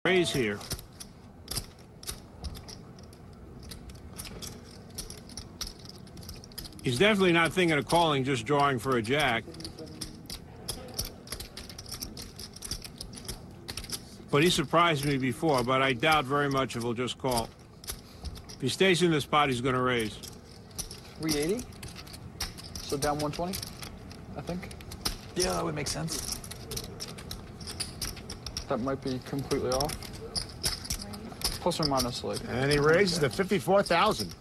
raise here. He's definitely not thinking of calling, just drawing for a jack. But he surprised me before, but I doubt very much if he'll just call. If he stays in this spot, he's going to raise. 380? So down 120, I think. Yeah, that would make sense. That might be completely off. Plus or minus, like. And he raises to 54,000.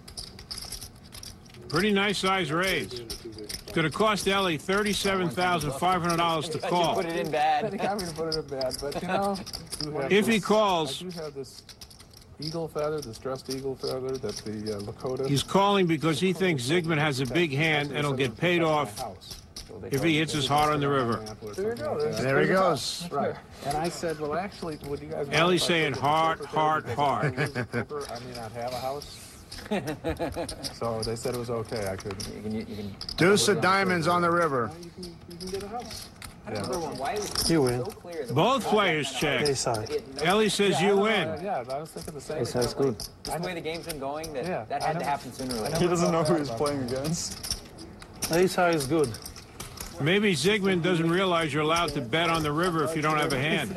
Pretty nice size raise. It's going to cost Ellie $37,500 to call. Put it in bad. They got me to put it in bad, but you know. If he calls, I do have this eagle feather, this dressed eagle feather that the Lakota. he's calling because he thinks Zygmunt has a big hand and he'll get paid off if he hits his heart on the river. There you go. There he goes. Right. And I said, well, actually, would you guys... Ellie's saying heart, heart, heart. I may not have a house. So they said it was okay. I could. You can Deuce of diamonds on the river. You can get a house. Why is You it win. so clear that Both players check. Ace high. Ellie says you win. Yeah, I was thinking the same. Ace high is good. just the way the game's been going, that Yeah, that I had to know. happen sooner or later. He doesn't know who he's playing against. Ace high is good. Maybe Zygmunt doesn't realize you're allowed to bet on the river if you don't have a hand.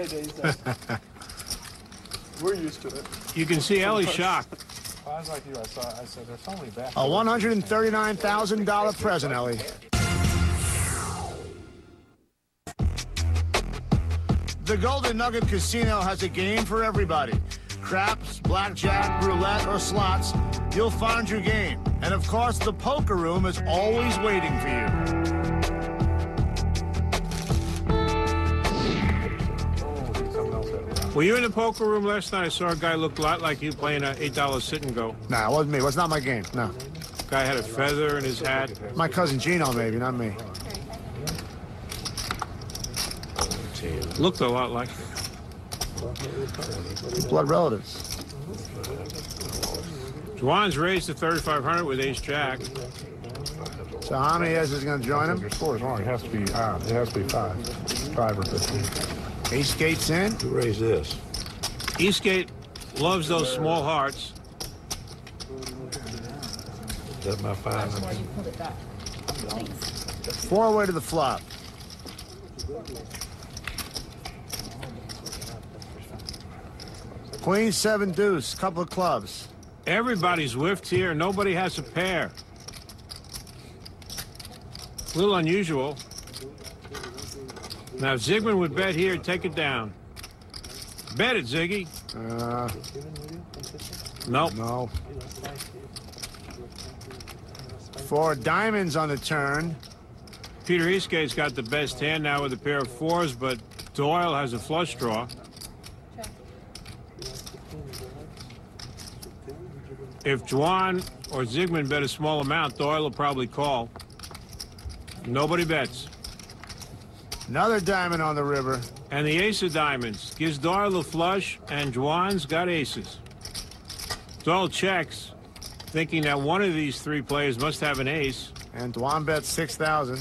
We're used to it. You can see Ellie shocked. I was like you. I said there's so many back. A $139,000 present, Ellie. The Golden Nugget Casino has a game for everybody. Craps, blackjack, roulette, or slots, you'll find your game. And of course, the poker room is always waiting for you. Were you in the poker room last night? I saw a guy look a lot like you playing an $8 sit and go. Nah, it wasn't me. It was not my game. No. Guy had a feather in his hat. My cousin Gino, maybe, not me. Looked a lot like it. Blood relatives. Juan's raised to 3,500 with ace jack. So how many is going to join him? Your score is wrong. It has to be 5. 5 or 15. Ace gates in. Who raised this? Eastgate loves those small hearts. Is that my 5? 4 away to the flop. Queen, 7 deuce, couple of clubs. Everybody's whiffed here. Nobody has a pair. A little unusual. Now, if Zygmunt would bet here, take it down. Bet it, Ziggy. Nope. No. 4 diamonds on the turn. Peter Eastgate's got the best hand now with a pair of 4s, but Doyle has a flush draw. If Juan or Zygmunt bet a small amount, Doyle will probably call. Nobody bets. Another diamond on the river. And the ace of diamonds gives Doyle a flush, and Juan's got aces. Doyle checks, thinking that one of these 3 players must have an ace. And Dwan bets 6,000.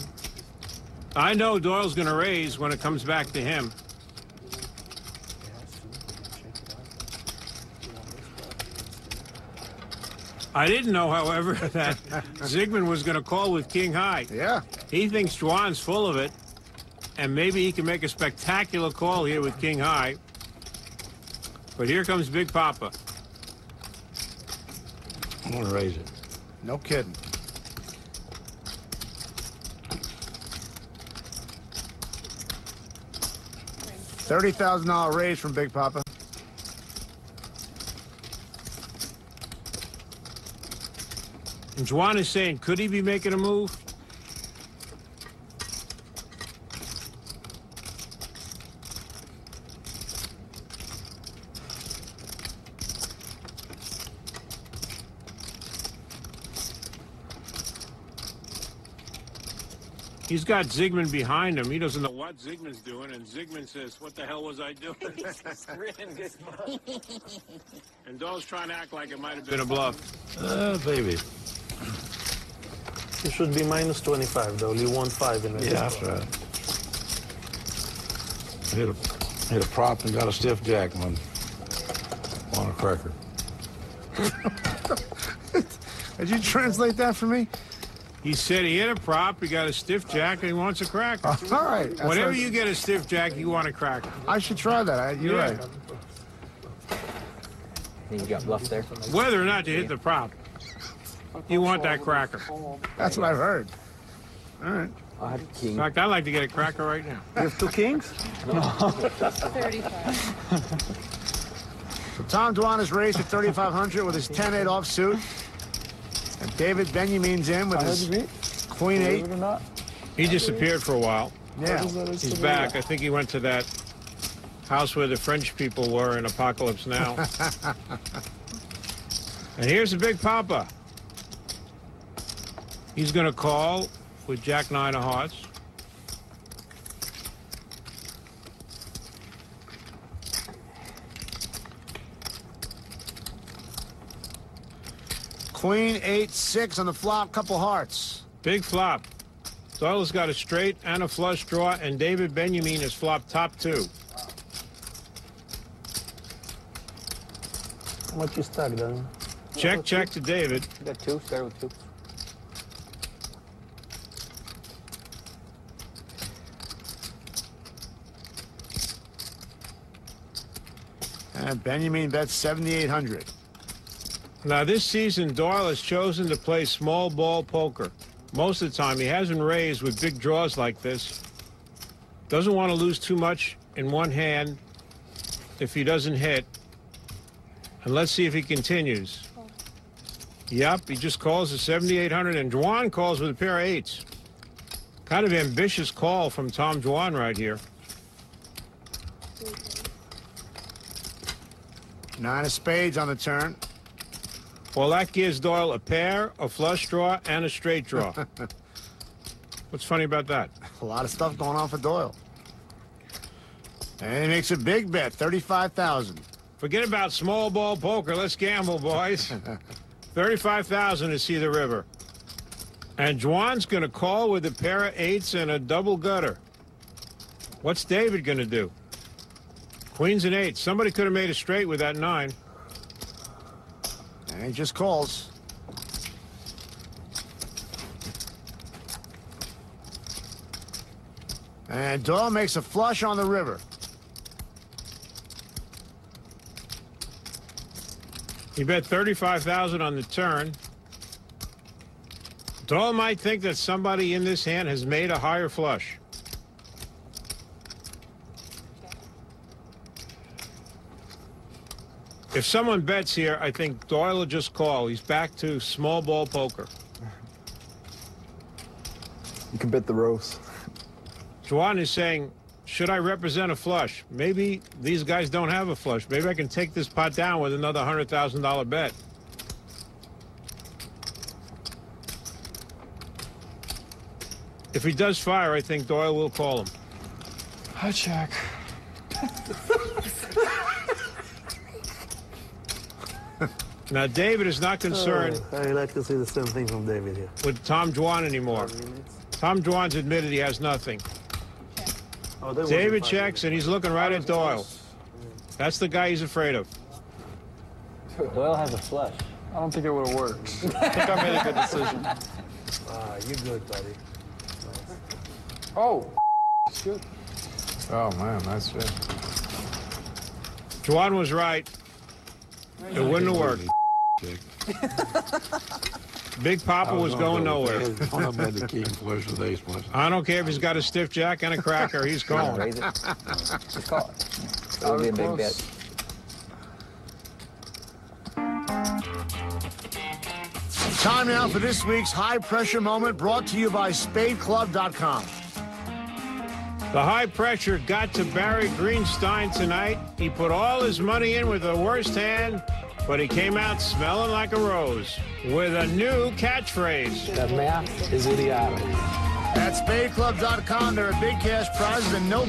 I know Doyle's going to raise when it comes back to him. I didn't know, however, that Zygmunt was going to call with king high. Yeah. He thinks Juan's full of it, and maybe he can make a spectacular call here with king high. But here comes Big Papa. I'm going to raise it. No kidding. $30,000 raise from Big Papa. And Juan is saying, could he be making a move? He's got Zygmunt behind him. He doesn't know what Zygmunt's doing, and Zygmunt says, what the hell was I doing? And Dole's trying to act like it might have been a bluff. Baby. You should be minus 25, though. You won 5 in it. Yeah, that's right. Hit a prop and got a stiff jack, man. want a cracker. Did you translate that for me? He said he hit a prop, he got a stiff jack, and he wants a cracker. All right. Whenever you get a stiff jack, you want a cracker. I should try that. You're Yeah. right. You got bluff there. Whether or not you hit the prop, you want that cracker. That's what I've heard. All right. I had king. In fact, I'd like to get a cracker right now. You have 2 kings? 35. So Tom Dwan is raised at 3,500 with his 10-8 offsuit. And David Benjamin's in with his Queen 8. Believe it or not. He disappeared for a while. Yeah. He's back. I think he went to that house where the French people were in Apocalypse Now. And here's the big papa. He's going to call with Jack 9 of hearts. Queen 8-6 on the flop, couple hearts. Big flop. Doyle's got a straight and a flush draw, and David Benjamin has flopped top 2. How much you stack, then? Check to David. You got 2. Start with 2. And Benjamin bets 7,800. Now, this season, Doyle has chosen to play small ball poker. Most of the time, he hasn't raised with big draws like this. Doesn't want to lose too much in one hand if he doesn't hit. And let's see if he continues. Yep, he just calls at 7,800, and Juan calls with a pair of 8s. Kind of ambitious call from Tom Juan right here. 9 of spades on the turn. Well, that gives Doyle a pair, a flush draw, and a straight draw. What's funny about that? A lot of stuff going on for Doyle. And he makes a big bet, 35,000. Forget about small ball poker. Let's gamble, boys. 35,000 to see the river. And Juan's going to call with a pair of 8s and a double gutter. What's David going to do? Queens and 8s. Somebody could have made a straight with that 9. And he just calls. And Doyle makes a flush on the river. He bet 35,000 on the turn. Doyle might think that somebody in this hand has made a higher flush. If someone bets here, I think Doyle will just call. He's back to small ball poker. You can bet the roast. Juan is saying, should I represent a flush? Maybe these guys don't have a flush. Maybe I can take this pot down with another $100,000 bet. If he does fire, I think Doyle will call him. I check. Now, David is not concerned I like to see the same thing from David here. with Tom Juan anymore. Tom Juan's admitted he has nothing. Oh, they David wasn't checks, and he's looking right at Doyle. That's the guy he's afraid of. Doyle has a flush. I don't think it would have worked. I think I made a good decision. Ah, you good, buddy. Oh, it's good. Oh, man, nice shit. Juan was right. It wouldn't have worked. Big Papa was going nowhere. Don't have bet the king flush with ace once. I don't care if he's got a stiff jack and a cracker. He's calling. Raise it. Just call it. That would be a big bet. Time now for this week's high pressure moment brought to you by SpadeClub.com. The high pressure got to Barry Greenstein tonight. He put all his money in with the worst hand, but he came out smelling like a rose with a new catchphrase. The math is idiotic. At SpadeClub.com, there are big cash prizes and no